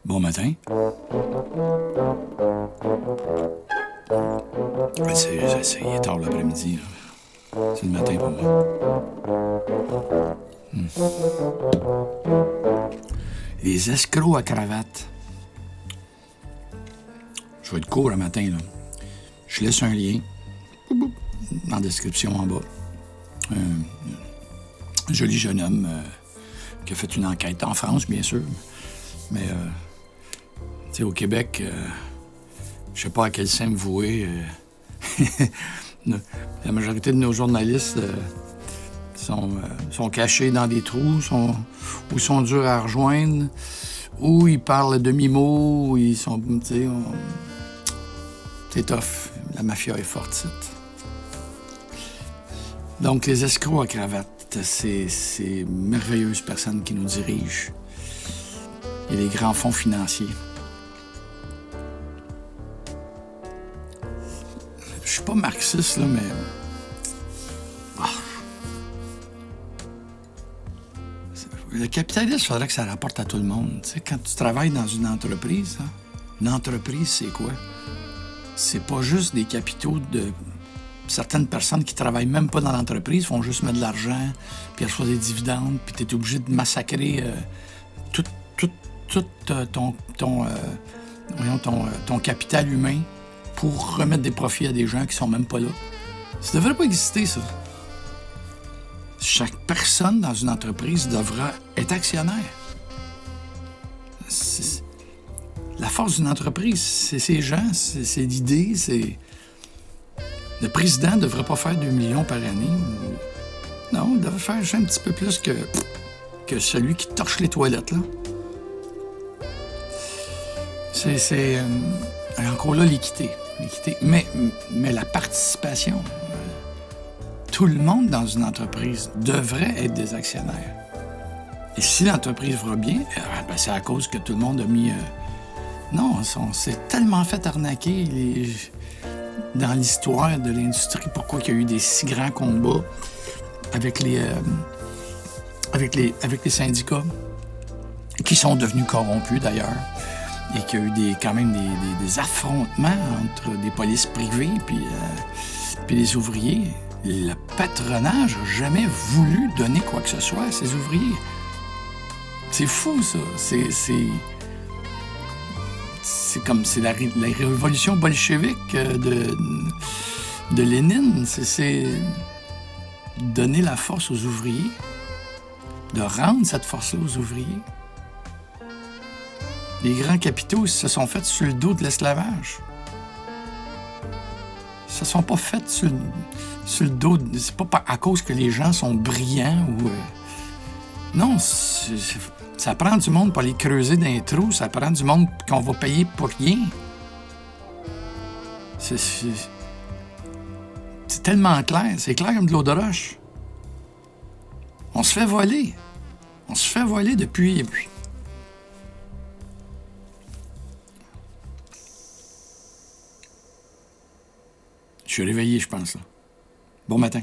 Bon matin. Il est tard l'après-midi. C'est le matin pour moi. Les escrocs à cravate. Je vais être court le matin, là. Je laisse un lien dans la description en bas. Un joli jeune homme qui a fait une enquête en France, bien sûr. Mais, tu sais, au Québec, je sais pas à quel sein me vouer. La majorité de nos journalistes sont cachés dans des trous, ou sont durs à rejoindre, ou ils parlent à demi-mot, ou ils sont, tu sais, c'est tough. La mafia est forte, c'est. Donc, les escrocs à cravate, c'est merveilleuses personnes qui nous dirigent. Et les grands fonds financiers. Je suis pas marxiste, là, mais... Le capitalisme, il faudrait que ça rapporte à tout le monde. Tu sais, quand tu travailles dans une entreprise, hein, une entreprise, c'est quoi? C'est pas juste des capitaux de certaines personnes qui travaillent même pas dans l'entreprise, font juste mettre de l'argent, puis reçoivent des dividendes, puis t'es obligé de massacrer tout ton capital humain pour remettre des profits à des gens qui sont même pas là. Ça devrait pas exister, ça. Chaque personne dans une entreprise devra être actionnaire. La force d'une entreprise, c'est ses gens, c'est l'idée, c'est... Le président ne devrait pas faire 2 millions par année. Non, il devrait faire juste un petit peu plus que celui qui torche les toilettes, là. C'est encore là, l'équité. Mais la participation... Tout le monde dans une entreprise devrait être des actionnaires. Et si l'entreprise va bien, ben c'est à cause que tout le monde a mis... Non, on s'est tellement fait arnaquer dans l'histoire de l'industrie. Pourquoi il y a eu des si grands combats avec les syndicats, qui sont devenus corrompus d'ailleurs, et qu'il y a eu quand même des affrontements entre des polices privées puis les ouvriers. Le patronage n'a jamais voulu donner quoi que ce soit à ses ouvriers. C'est fou, ça. C'est la révolution bolchevique de Lénine. C'est donner la force aux ouvriers, de rendre cette force-là aux ouvriers. Les grands capitaux se sont faits sur le dos de l'esclavage. Ils se sont pas faits sur le dos... C'est pas à cause que les gens sont brillants ou... Non, ça prend du monde pour aller creuser dans les trous. Ça prend du monde qu'on va payer pour rien. C'est tellement clair. C'est clair comme de l'eau de roche. On se fait voler. On se fait voler depuis... Je suis réveillé, je pense, là. Bon matin.